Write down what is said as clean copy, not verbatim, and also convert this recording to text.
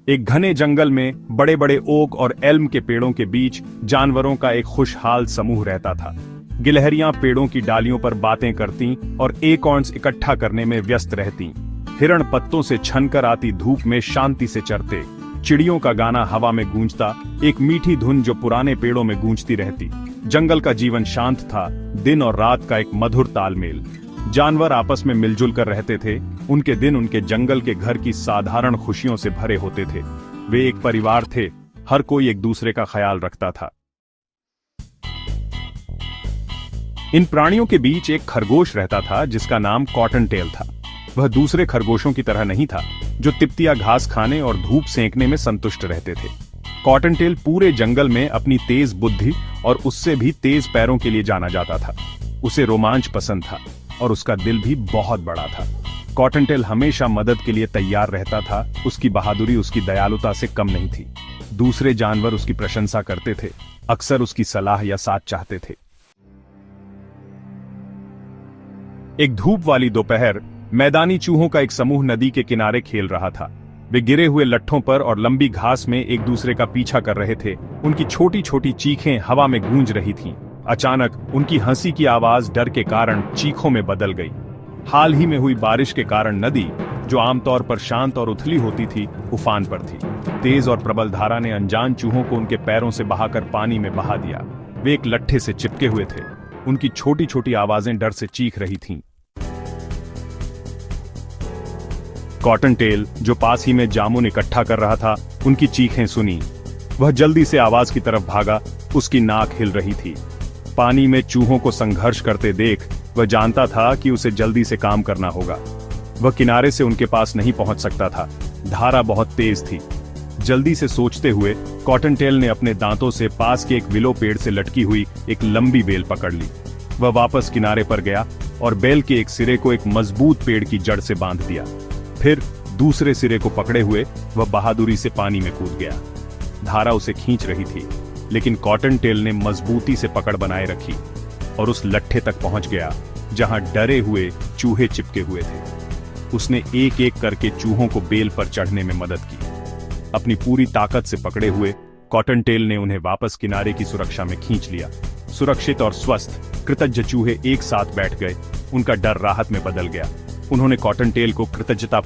एक घने जंगल में बड़े बड़े ओक और एल्म के पेड़ों के बीच जानवरों का एक खुशहाल समूह रहता था। गिलहरियां पेड़ों की डालियों पर बातें करती और एकॉर्न्स इकट्ठा करने में व्यस्त रहती। हिरण पत्तों से छनकर आती धूप में शांति से चरते। चिड़ियों का गाना हवा में गूंजता, एक मीठी धुन जो पुराने पेड़ों में गूंजती रहती। जंगल का जीवन शांत था, दिन और रात का एक मधुर तालमेल। जानवर आपस में मिलजुल कर रहते थे। उनके दिन उनके जंगल के घर की साधारण खुशियों से भरे होते थे। वे एक परिवार थे, हर कोई एक दूसरे का ख्याल रखता था। इन प्राणियों के बीच एक खरगोश रहता था जिसका नाम कॉटनटेल था। वह दूसरे खरगोशों की तरह नहीं था, जो तिप्तिया घास खाने और धूप सेंकने में संतुष्ट रहते थे। कॉटनटेल पूरे जंगल में अपनी तेज बुद्धि और उससे भी तेज पैरों के लिए जाना जाता था। उसे रोमांच पसंद था और उसका दिल भी बहुत बड़ा था। कॉटनटेल हमेशा मदद के लिए तैयार रहता था। उसकी बहादुरी उसकी दयालुता से कम नहीं थी। दूसरे जानवर उसकी प्रशंसा करते थे, अक्सर उसकी सलाह या साथ चाहते थे। एक धूप वाली दोपहर मैदानी चूहों का एक समूह नदी के किनारे खेल रहा था। वे गिरे हुए लट्ठों पर और लंबी घास में एक दूसरे का पीछा कर रहे थे। उनकी छोटी छोटी चीखें हवा में गूंज रही थीं। अचानक उनकी हंसी की आवाज डर के कारण चीखों में बदल गई। हाल ही में हुई बारिश के कारण नदी, जो आमतौर पर शांत और उथली होती थी, उफान पर थी। तेज और प्रबल धारा ने अनजान चूहों को उनके पैरों से बहाकर पानी में बहा दिया। वे एक लट्ठे से चिपके हुए थे। उनकी छोटी छोटी आवाजें डर से चीख रही थीं। कॉटनटेल, जो पास ही में जामुन इकट्ठा कर रहा था, उनकी चीखें सुनी। वह जल्दी से आवाज की तरफ भागा। उसकी नाक हिल रही थी। पानी में चूहों को संघर्ष करते देख वह जानता था कि उसे जल्दी से काम करना होगा। वह किनारे से उनके पास नहीं पहुंच सकता था। धारा बहुत तेज थी। जल्दी से सोचते हुए कॉटनटेल ने अपने दांतों से पास के एक विलो पेड़ से लटकी हुई एक लंबी बेल पकड़ ली। वह वापस किनारे पर गया और बेल के एक सिरे को एक मजबूत पेड़ की जड़ से बांध दिया। फिर दूसरे सिरे को पकड़े हुए वह बहादुरी से पानी में कूद गया। धारा उसे खींच रही थी, लेकिन कॉटनटेल ने मजबूती से पकड़ बनाए रखी और उस लट्ठे तक पहुंच गया जहां डरे हुए चूहे चिपके हुए थे। उसने एक एक करके चूहों को बेल पर चढ़ने में मदद की। अपनी पूरी ताकत से पकड़े हुए कॉटनटेल ने उन्हें वापस किनारे की सुरक्षा में खींच लिया। सुरक्षित और स्वस्थ कृतज्ञ चूहे एक साथ बैठ गए। उनका डर राहत में बदल गया। उन्होंने कॉटनटेल को कृतज्ञतापूर्वक